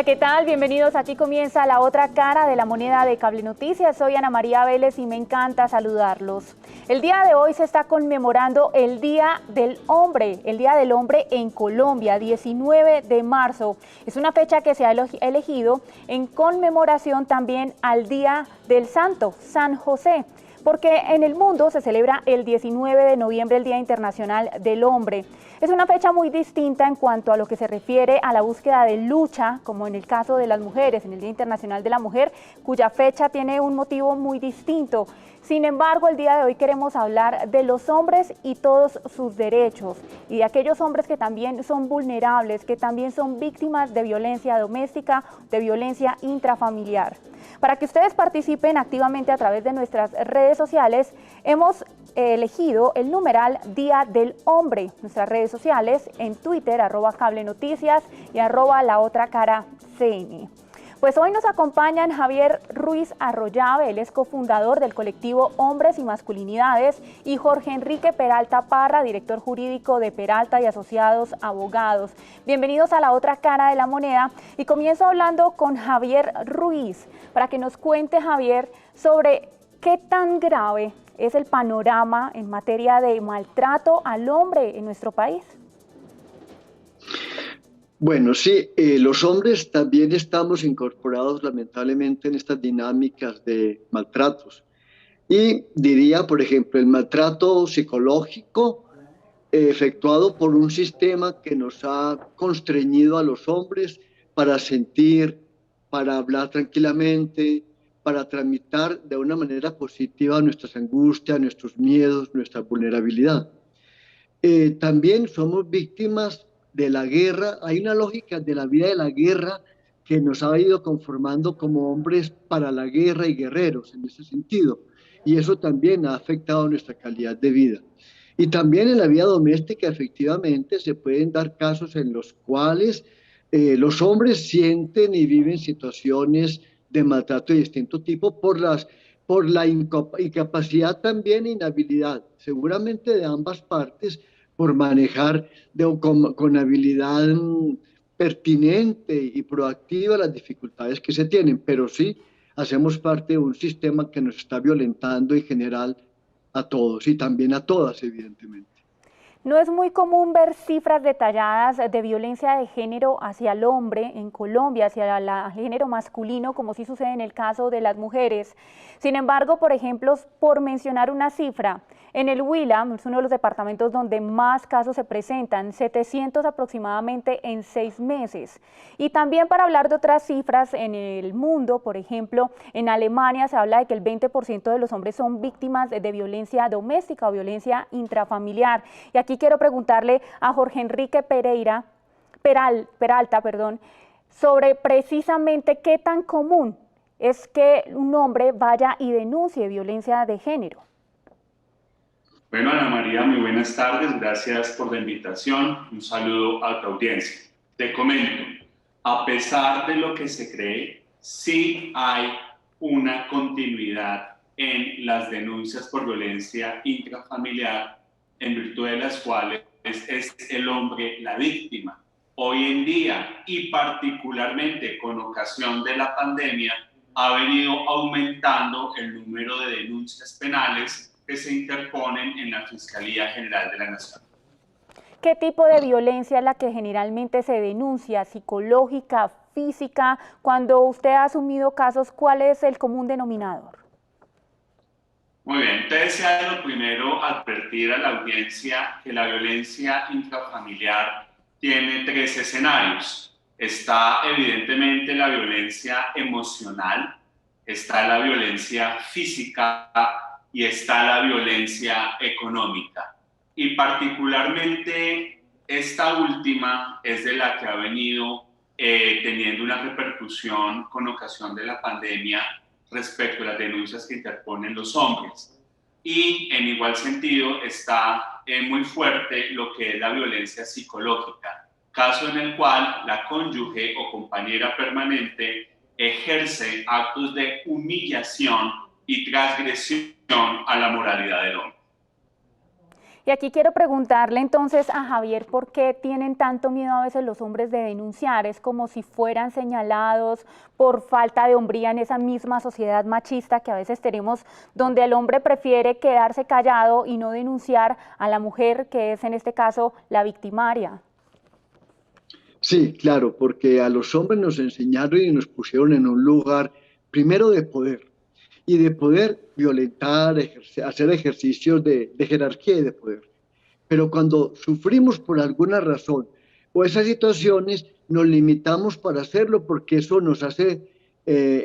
Hola, ¿qué tal? Bienvenidos. Aquí comienza La Otra Cara de la Moneda de Cable Noticias. Soy Ana María Vélez y me encanta saludarlos. El día de hoy se está conmemorando el Día del Hombre en Colombia, 19 de marzo. Es una fecha que se ha elegido en conmemoración también al Día del Santo, San José, porque en el mundo se celebra el 19 de noviembre el Día Internacional del Hombre. Es una fecha muy distinta en cuanto a lo que se refiere a la búsqueda de lucha, como en el caso de las mujeres, en el Día Internacional de la Mujer, cuya fecha tiene un motivo muy distinto. Sin embargo, el día de hoy queremos hablar de los hombres y todos sus derechos, y de aquellos hombres que también son vulnerables, que también son víctimas de violencia doméstica, de violencia intrafamiliar. Para que ustedes participen activamente a través de nuestras redes sociales, hemos elegido el numeral Día del Hombre. Nuestras redes sociales en Twitter, @CableNoticias y @LaOtraCaraCN. Pues hoy nos acompañan Javier Ruiz Arroyave, él es cofundador del colectivo Hombres y Masculinidades, y Jorge Enrique Peralta Parra, director jurídico de Peralta y Asociados Abogados. Bienvenidos a La Otra Cara de la Moneda, y comienzo hablando con Javier Ruiz, para que nos cuente, Javier, sobre qué tan grave es el panorama en materia de maltrato al hombre en nuestro país. Bueno, sí, los hombres también estamos incorporados lamentablemente en estas dinámicas de maltratos. Y diría, por ejemplo, el maltrato psicológico efectuado por un sistema que nos ha constreñido a los hombres para sentir, para hablar tranquilamente, para tramitar de una manera positiva nuestras angustias, nuestros miedos, nuestra vulnerabilidad. También somos víctimas de la guerra. Hay una lógica de la vida de la guerra que nos ha ido conformando como hombres para la guerra y guerreros en ese sentido. Y eso también ha afectado nuestra calidad de vida. Y también en la vida doméstica, efectivamente, se pueden dar casos en los cuales los hombres sienten y viven situaciones de maltrato de distinto tipo por la incapacidad también e inhabilidad, seguramente de ambas partes, por manejar con habilidad pertinente y proactiva las dificultades que se tienen, pero sí hacemos parte de un sistema que nos está violentando en general a todos y también a todas, evidentemente. No es muy común ver cifras detalladas de violencia de género hacia el hombre en Colombia, hacia el género masculino, como sí sucede en el caso de las mujeres. Sin embargo, por ejemplo, por mencionar una cifra, en el Huila, es uno de los departamentos donde más casos se presentan, 700 aproximadamente en 6 meses. Y también para hablar de otras cifras en el mundo, por ejemplo, en Alemania se habla de que el 20% de los hombres son víctimas de violencia doméstica o violencia intrafamiliar. Y aquí quiero preguntarle a Jorge Enrique Peralta, sobre precisamente qué tan común es que un hombre vaya y denuncie violencia de género. Bueno, Ana María, muy buenas tardes. Gracias por la invitación. Un saludo a tu audiencia. Te comento, a pesar de lo que se cree, sí hay una continuidad en las denuncias por violencia intrafamiliar, en virtud de las cuales es el hombre la víctima. Hoy en día, y particularmente con ocasión de la pandemia, ha venido aumentando el número de denuncias penales que se interponen en la Fiscalía General de la Nación. ¿Qué tipo de violencia es la que generalmente se denuncia? ¿Psicológica, física? Cuando usted ha asumido casos, ¿cuál es el común denominador? Muy bien, te deseo lo primero advertir a la audiencia que la violencia intrafamiliar tiene 3 escenarios. Está evidentemente la violencia emocional, está la violencia física y está la violencia económica. Y particularmente esta última es de la que ha venido teniendo una repercusión con ocasión de la pandemia respecto a las denuncias que interponen los hombres. Y en igual sentido está muy fuerte lo que es la violencia psicológica, caso en el cual la cónyuge o compañera permanente ejerce actos de humillación y transgresión a la moralidad del hombre. Y aquí quiero preguntarle entonces a Javier por qué tienen tanto miedo a veces los hombres de denunciar. Es como si fueran señalados por falta de hombría en esa misma sociedad machista que a veces tenemos, donde el hombre prefiere quedarse callado y no denunciar a la mujer, que es en este caso la victimaria. Sí, claro, porque a los hombres nos enseñaron y nos pusieron en un lugar primero de poder y de poder violentar, hacer ejercicios de jerarquía y de poder. Pero cuando sufrimos por alguna razón o esas situaciones, nos limitamos para hacerlo porque eso nos hace,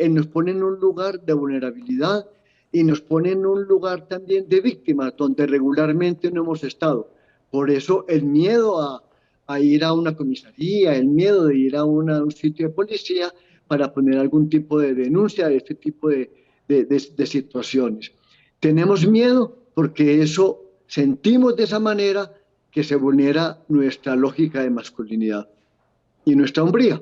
nos pone en un lugar de vulnerabilidad y nos pone en un lugar también de víctimas, donde regularmente no hemos estado. Por eso el miedo a ir a una comisaría, el miedo de ir a un sitio de policía para poner algún tipo de denuncia de este tipo de situaciones. Tenemos miedo porque eso sentimos de esa manera que se vulnera nuestra lógica de masculinidad y nuestra hombría.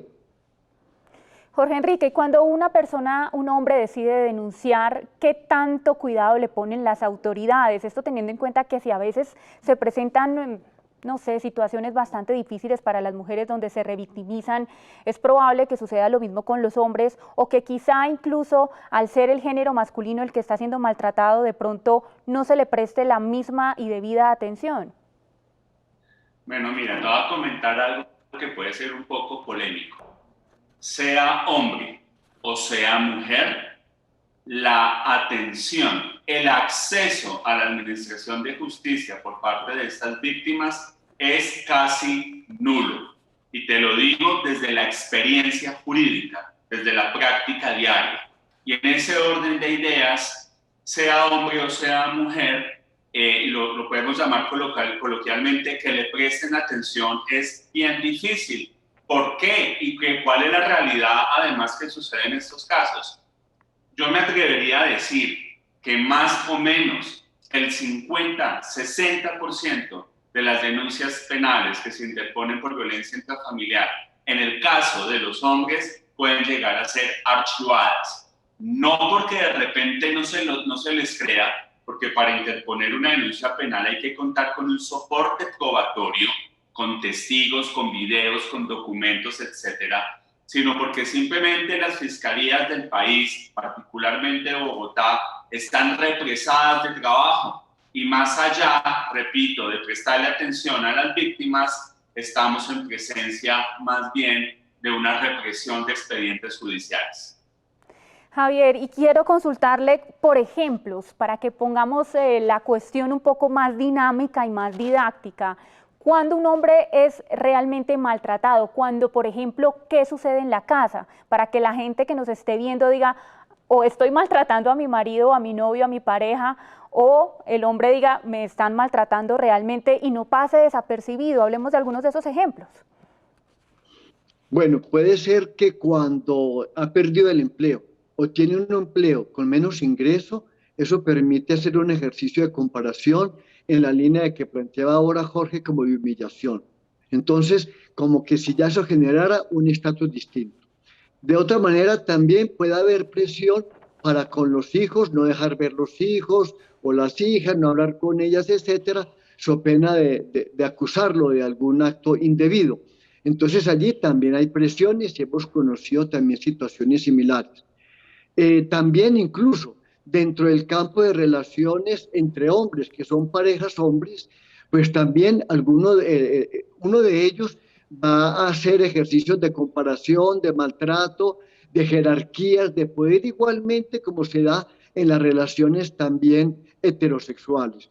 Jorge Enrique, cuando una persona, un hombre decide denunciar, ¿qué tanto cuidado le ponen las autoridades? Esto teniendo en cuenta que si a veces se presentan, no sé, situaciones bastante difíciles para las mujeres donde se revictimizan, es probable que suceda lo mismo con los hombres o que quizá incluso al ser el género masculino el que está siendo maltratado, de pronto no se le preste la misma y debida atención. Bueno, mira, te voy a comentar algo que puede ser un poco polémico. Sea hombre o sea mujer, la atención, el acceso a la administración de justicia por parte de estas víctimas es casi nulo. Y te lo digo desde la experiencia jurídica, desde la práctica diaria. Y en ese orden de ideas, sea hombre o sea mujer, y lo podemos llamar coloquialmente, que le presten atención es bien difícil. ¿Por qué? ¿Y cuál es la realidad además que sucede en estos casos? Yo me atrevería a decir que más o menos el 50-60% de las denuncias penales que se interponen por violencia intrafamiliar, en el caso de los hombres, pueden llegar a ser archivadas. No porque de repente no se les crea, porque para interponer una denuncia penal hay que contar con un soporte probatorio, con testigos, con videos, con documentos, etcétera, sino porque simplemente las fiscalías del país, particularmente de Bogotá, están represadas de trabajo. Y más allá, repito, de prestarle atención a las víctimas, estamos en presencia más bien de una represión de expedientes judiciales. Javier, y quiero consultarle por ejemplos para que pongamos la cuestión un poco más dinámica y más didáctica. Cuando un hombre es realmente maltratado, cuando, por ejemplo, ¿qué sucede en la casa? Para que la gente que nos esté viendo diga, o estoy maltratando a mi marido, a mi novio, a mi pareja, o el hombre diga, me están maltratando realmente y no pase desapercibido. Hablemos de algunos de esos ejemplos. Bueno, puede ser que cuando ha perdido el empleo o tiene un empleo con menos ingreso, eso permite hacer un ejercicio de comparación en la línea de que planteaba ahora Jorge como de humillación. Entonces, como que si ya eso generara un estatus distinto. De otra manera, también puede haber presión para con los hijos, no dejar ver los hijos o las hijas, no hablar con ellas, etcétera, so pena de acusarlo de algún acto indebido. Entonces allí también hay presiones y hemos conocido también situaciones similares. También incluso dentro del campo de relaciones entre hombres, que son parejas hombres, pues también uno de ellos va a hacer ejercicios de comparación, de maltrato, de jerarquías, de poder igualmente como se da en las relaciones también heterosexuales.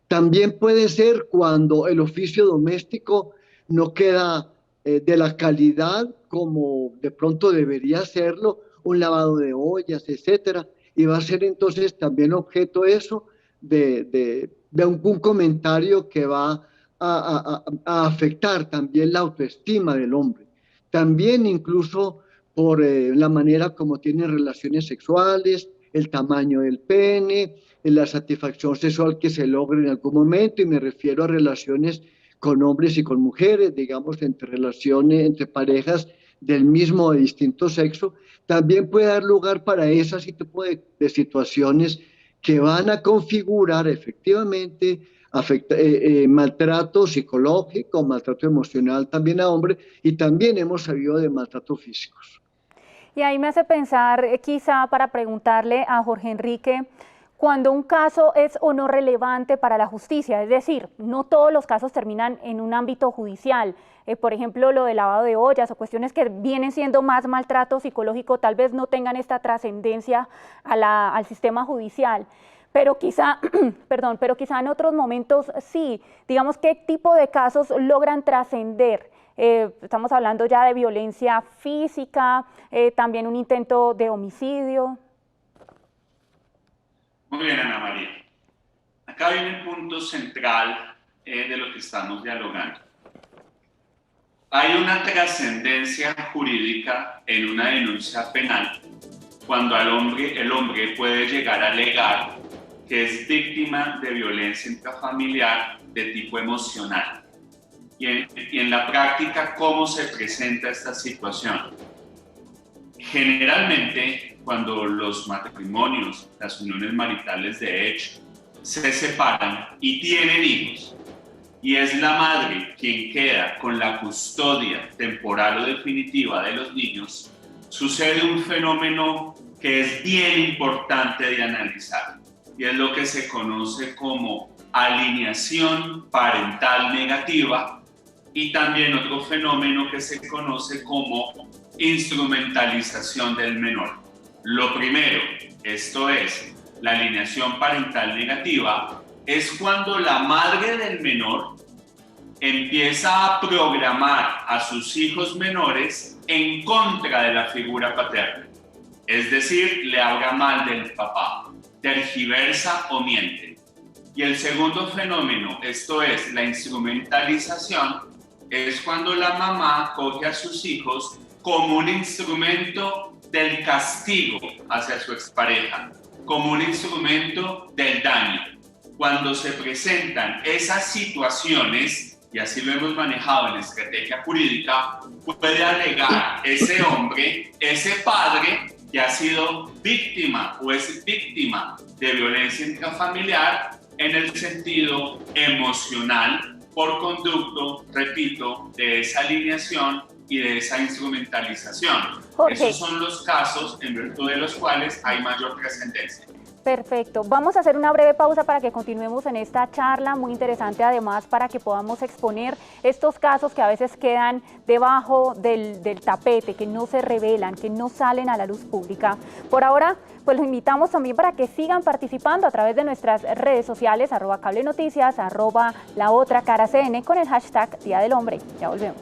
También puede ser cuando el oficio doméstico no queda de la calidad como de pronto debería serlo, un lavado de ollas, etcétera, y va a ser entonces también objeto eso de un comentario que va a afectar también la autoestima del hombre. También incluso por la manera como tienen relaciones sexuales, el tamaño del pene, la satisfacción sexual que se logra en algún momento, y me refiero a relaciones con hombres y con mujeres, digamos, entre relaciones, entre parejas del mismo o de distinto sexo, también puede dar lugar para ese tipo de situaciones que van a configurar efectivamente maltrato psicológico, maltrato emocional también a hombres, y también hemos sabido de maltrato físicos. Y ahí me hace pensar, quizá para preguntarle a Jorge Enrique, cuando un caso es o no relevante para la justicia, es decir, no todos los casos terminan en un ámbito judicial, por ejemplo, lo de lavado de ollas o cuestiones que vienen siendo más maltrato psicológico, tal vez no tengan esta trascendencia al sistema judicial. Pero quizá, perdón, pero quizá en otros momentos sí. Digamos, ¿qué tipo de casos logran trascender? Estamos hablando ya de violencia física, también un intento de homicidio. Muy bien, Ana María. Acá viene el punto central de lo que estamos dialogando. Hay una trascendencia jurídica en una denuncia penal cuando el hombre puede llegar a alegar que es víctima de violencia intrafamiliar de tipo emocional. Y en la práctica, ¿cómo se presenta esta situación? Generalmente, cuando los matrimonios, las uniones maritales de hecho, se separan y tienen hijos, y es la madre quien queda con la custodia temporal o definitiva de los niños, sucede un fenómeno que es bien importante de analizar, y es lo que se conoce como alineación parental negativa, y también otro fenómeno que se conoce como instrumentalización del menor. Lo primero, esto es, la alineación parental negativa, es cuando la madre del menor empieza a programar a sus hijos menores en contra de la figura paterna. Es decir, le habla mal del papá, tergiversa o miente. Y el segundo fenómeno, esto es, la instrumentalización, es cuando la mamá coge a sus hijos como un instrumento del castigo hacia su expareja, como un instrumento del daño. Cuando se presentan esas situaciones, y así lo hemos manejado en estrategia jurídica, puede alegar ese hombre, ese padre que ha sido víctima o es víctima de violencia intrafamiliar en el sentido emocional, por conducto, repito, de esa alineación y de esa instrumentalización. Jorge. Esos son los casos en virtud de los cuales hay mayor trascendencia. Perfecto. Vamos a hacer una breve pausa para que continuemos en esta charla, muy interesante además para que podamos exponer estos casos que a veces quedan debajo del tapete, que no se revelan, que no salen a la luz pública. Por ahora, pues los invitamos también para que sigan participando a través de nuestras redes sociales, @CableNoticias, @LaOtraCaraCN, con el hashtag Día del Hombre. Ya volvemos.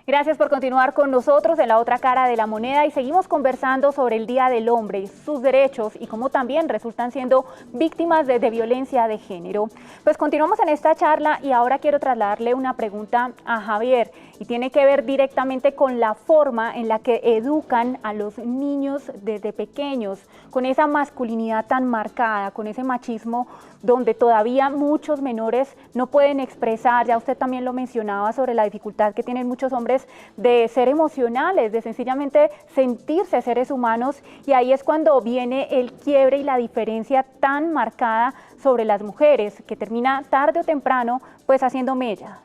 Gracias por continuar con nosotros en La Otra Cara de la Moneda y seguimos conversando sobre el Día del Hombre, sus derechos y cómo también resultan siendo víctimas de violencia de género. Pues continuamos en esta charla y ahora quiero trasladarle una pregunta a Javier y tiene que ver directamente con la forma en la que educan a los niños desde pequeños, con esa masculinidad tan marcada, con ese machismo donde todavía muchos menores no pueden expresar. Ya usted también lo mencionaba sobre la dificultad que tienen muchos hombres de ser emocionales, de sencillamente sentirse seres humanos, y ahí es cuando viene el quiebre y la diferencia tan marcada sobre las mujeres, que termina tarde o temprano pues haciendo mella.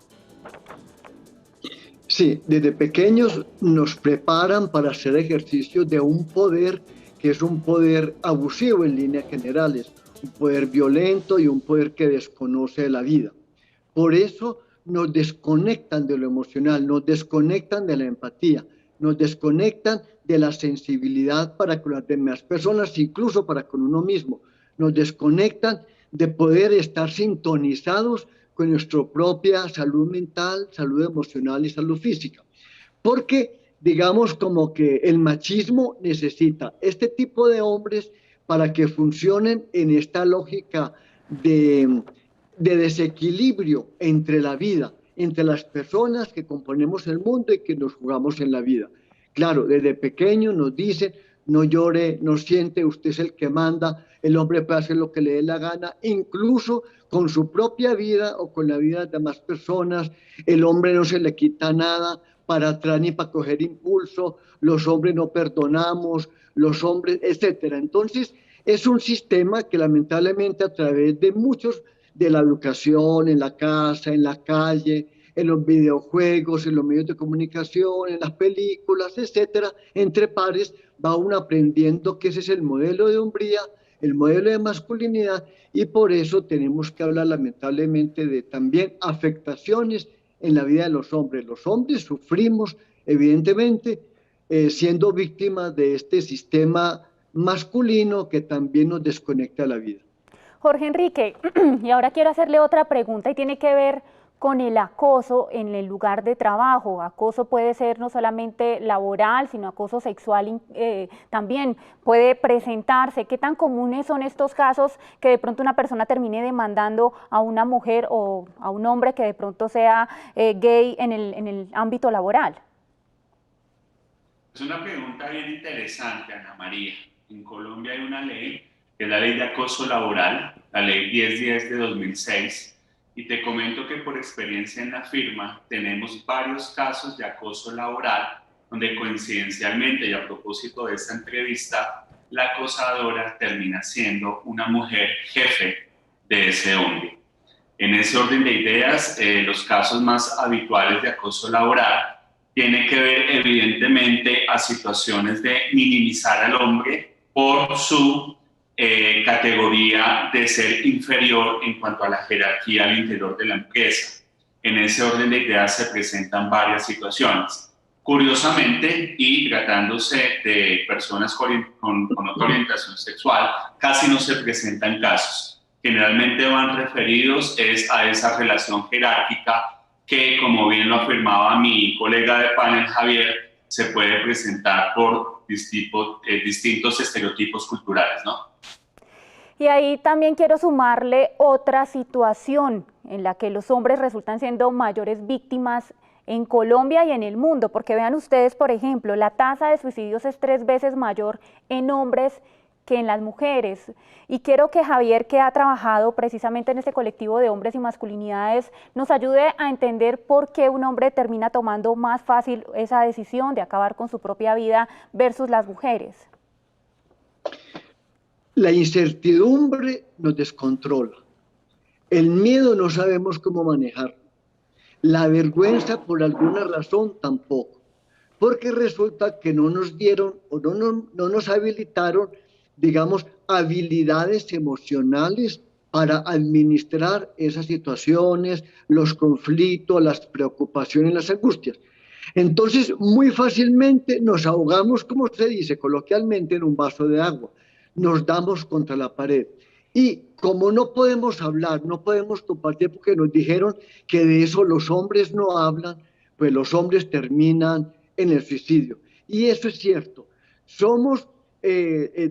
Sí, desde pequeños nos preparan para hacer ejercicio de un poder que es un poder abusivo en líneas generales, un poder violento y un poder que desconoce la vida. Por eso nos desconectan de lo emocional, nos desconectan de la empatía, nos desconectan de la sensibilidad para con las demás personas, incluso para con uno mismo. Nos desconectan de poder estar sintonizados con nuestra propia salud mental, salud emocional y salud física. Porque, digamos, como que el machismo necesita este tipo de hombres para que funcionen en esta lógica de desequilibrio entre la vida, entre las personas que componemos el mundo y que nos jugamos en la vida. Claro, desde pequeños nos dicen, no llore, no siente, usted es el que manda, el hombre puede hacer lo que le dé la gana, incluso con su propia vida o con la vida de demás personas, el hombre no se le quita nada para atrás ni para coger impulso, los hombres no perdonamos, los hombres, etcétera. Entonces, es un sistema que lamentablemente a través de muchos, de la educación, en la casa, en la calle, en los videojuegos, en los medios de comunicación, en las películas, etcétera, entre pares, va uno aprendiendo que ese es el modelo de hombría, el modelo de masculinidad, y por eso tenemos que hablar lamentablemente de también afectaciones en la vida de los hombres. Los hombres sufrimos, evidentemente, siendo víctimas de este sistema masculino que también nos desconecta de la vida. Jorge Enrique, y ahora quiero hacerle otra pregunta y tiene que ver con el acoso en el lugar de trabajo. Acoso puede ser no solamente laboral, sino acoso sexual también puede presentarse. ¿Qué tan comunes son estos casos que de pronto una persona termine demandando a una mujer o a un hombre que de pronto sea gay en el ámbito laboral? Es una pregunta bien interesante, Ana María. En Colombia hay una ley, que es la Ley de Acoso Laboral, la Ley 1010 de 2006, y te comento que por experiencia en la firma tenemos varios casos de acoso laboral donde coincidencialmente y a propósito de esta entrevista, la acosadora termina siendo una mujer jefe de ese hombre. En ese orden de ideas, los casos más habituales de acoso laboral tienen que ver evidentemente a situaciones de minimizar al hombre por su categoría de ser inferior en cuanto a la jerarquía al interior de la empresa. En ese orden de ideas se presentan varias situaciones. Curiosamente, y tratándose de personas con otra orientación sexual, casi no se presentan casos. Generalmente van referidos a esa relación jerárquica que, como bien lo afirmaba mi colega de panel, Javier, se puede presentar por distintos estereotipos culturales, ¿no? Y ahí también quiero sumarle otra situación en la que los hombres resultan siendo mayores víctimas en Colombia y en el mundo, porque vean ustedes, por ejemplo, la tasa de suicidios es 3 veces mayor en hombres que en las mujeres. Y quiero que Javier, que ha trabajado precisamente en este colectivo de hombres y masculinidades, nos ayude a entender por qué un hombre termina tomando más fácil esa decisión de acabar con su propia vida versus las mujeres. La incertidumbre nos descontrola. El miedo no sabemos cómo manejarlo. La vergüenza, por alguna razón, tampoco. Porque resulta que no nos dieron o no nos habilitaron, digamos, habilidades emocionales para administrar esas situaciones, los conflictos, las preocupaciones, las angustias. Entonces, muy fácilmente nos ahogamos, como se dice coloquialmente, en un vaso de agua. Nos damos contra la pared. Y como no podemos hablar, no podemos compartir porque nos dijeron que de eso los hombres no hablan, pues los hombres terminan en el suicidio. Y eso es cierto. Somos en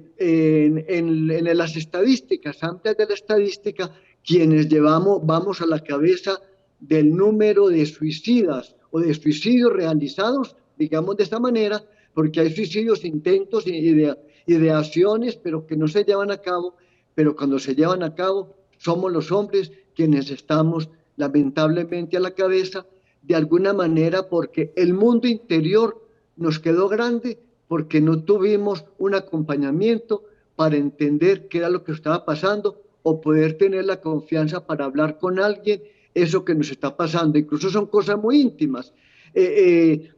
las estadísticas, antes de la estadística, quienes vamos a la cabeza del número de suicidas o de suicidios realizados, digamos de esta manera, porque hay suicidios, intentos y ideaciones, pero que no se llevan a cabo, pero cuando se llevan a cabo somos los hombres quienes estamos lamentablemente a la cabeza, de alguna manera porque el mundo interior nos quedó grande, porque no tuvimos un acompañamiento para entender qué era lo que estaba pasando o poder tener la confianza para hablar con alguien eso que nos está pasando. Incluso son cosas muy íntimas.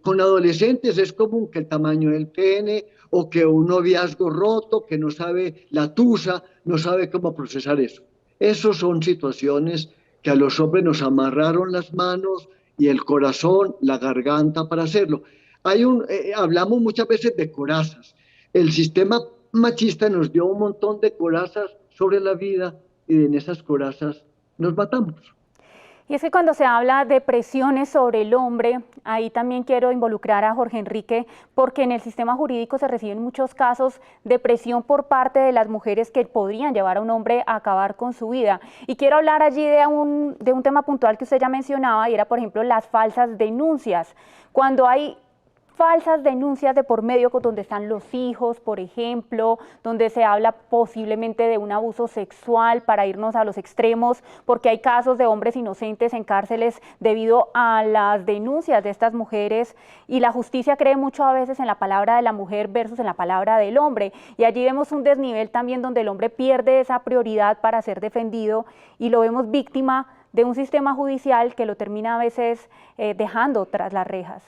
Con adolescentes es común que el tamaño del pene o que un noviazgo roto, que no sabe la tusa, no sabe cómo procesar eso. Esas son situaciones que a los hombres nos amarraron las manos y el corazón, la garganta para hacerlo. Hablamos muchas veces de corazas. El sistema machista nos dio un montón de corazas sobre la vida y en esas corazas nos matamos. Y es que cuando se habla de presiones sobre el hombre, ahí también quiero involucrar a Jorge Enrique, porque en el sistema jurídico se reciben muchos casos de presión por parte de las mujeres que podrían llevar a un hombre a acabar con su vida. Y quiero hablar allí de un tema puntual que usted ya mencionaba, y era, por ejemplo, las falsas denuncias. Cuando hay falsas denuncias de por medio donde están los hijos, por ejemplo, donde se habla posiblemente de un abuso sexual, para irnos a los extremos, porque hay casos de hombres inocentes en cárceles debido a las denuncias de estas mujeres, y la justicia cree mucho a veces en la palabra de la mujer versus en la palabra del hombre, y allí vemos un desnivel también donde el hombre pierde esa prioridad para ser defendido y lo vemos víctima de un sistema judicial que lo termina a veces dejando tras las rejas.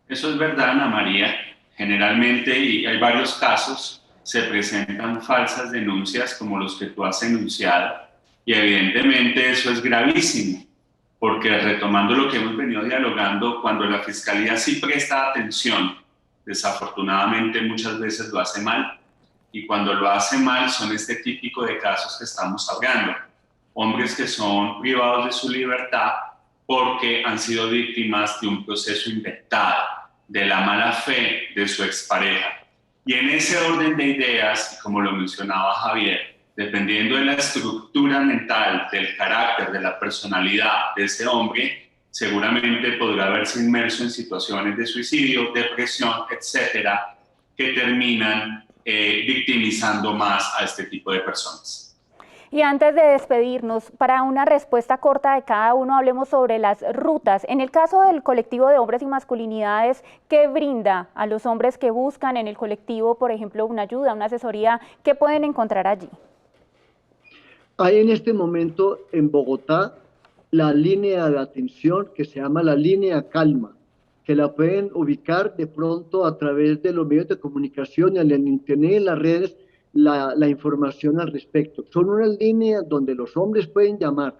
Eso es verdad, Ana María. Generalmente, y hay varios casos, se presentan falsas denuncias como los que tú has enunciado, y evidentemente eso es gravísimo, porque retomando lo que hemos venido dialogando, cuando la Fiscalía sí presta atención, desafortunadamente muchas veces lo hace mal, y cuando lo hace mal son este típico de casos que estamos hablando. Hombres que son privados de su libertad porque han sido víctimas de un proceso inventado, de la mala fe de su expareja. Y en ese orden de ideas, como lo mencionaba Javier, dependiendo de la estructura mental, del carácter, de la personalidad de ese hombre, seguramente podrá verse inmerso en situaciones de suicidio, depresión, etcétera, que terminan victimizando más a este tipo de personas. Y antes de despedirnos, para una respuesta corta de cada uno, hablemos sobre las rutas. En el caso del colectivo de hombres y masculinidades, ¿qué brinda a los hombres que buscan en el colectivo, por ejemplo, una ayuda, una asesoría? ¿Qué pueden encontrar allí? Hay en este momento en Bogotá la línea de atención que se llama la línea Calma, que la pueden ubicar de pronto a través de los medios de comunicación, en el internet, en las redes, la información al respecto. Son unas líneas donde los hombres pueden llamar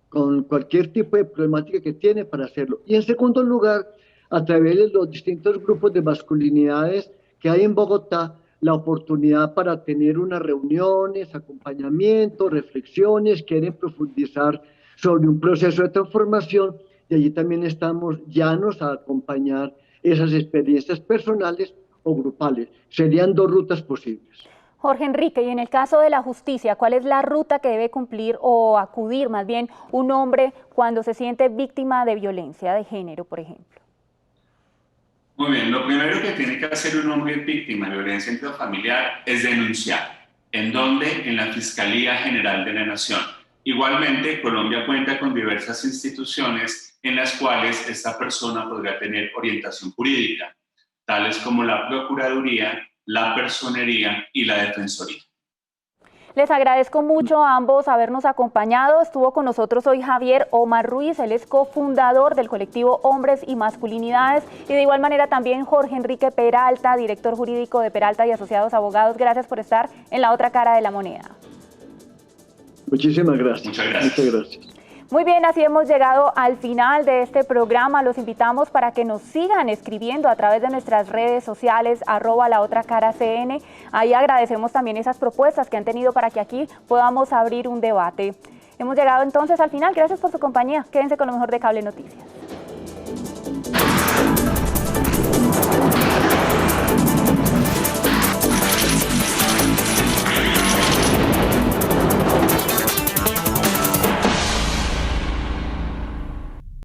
con cualquier tipo de problemática que tienen para hacerlo. Y en segundo lugar, a través de los distintos grupos de masculinidades que hay en Bogotá, la oportunidad para tener unas reuniones, acompañamiento, reflexiones, quieren profundizar sobre un proceso de transformación, y allí también estamos llanos a acompañar esas experiencias personales o grupales. Serían dos rutas posibles. Jorge Enrique, y en el caso de la justicia, ¿cuál es la ruta que debe cumplir o acudir más bien un hombre cuando se siente víctima de violencia de género, por ejemplo? Muy bien, lo primero que tiene que hacer un hombre víctima de violencia intrafamiliar es denunciar. ¿En dónde? En la Fiscalía General de la Nación. Igualmente, Colombia cuenta con diversas instituciones en las cuales esta persona podrá tener orientación jurídica, tales como la Procuraduría, la Personería y la Defensoría. Les agradezco mucho a ambos habernos acompañado. Estuvo con nosotros hoy Javier Omar Ruiz, él es cofundador del colectivo Hombres y Masculinidades, y de igual manera también Jorge Enrique Peralta, director jurídico de Peralta y Asociados Abogados. Gracias por estar en la otra cara de la moneda. Muchísimas gracias. Muchas gracias. Muchas gracias. Muy bien, así hemos llegado al final de este programa. Los invitamos para que nos sigan escribiendo a través de nuestras redes sociales, @laotracaracn. Ahí agradecemos también esas propuestas que han tenido para que aquí podamos abrir un debate. Hemos llegado entonces al final. Gracias por su compañía. Quédense con lo mejor de Cable Noticias.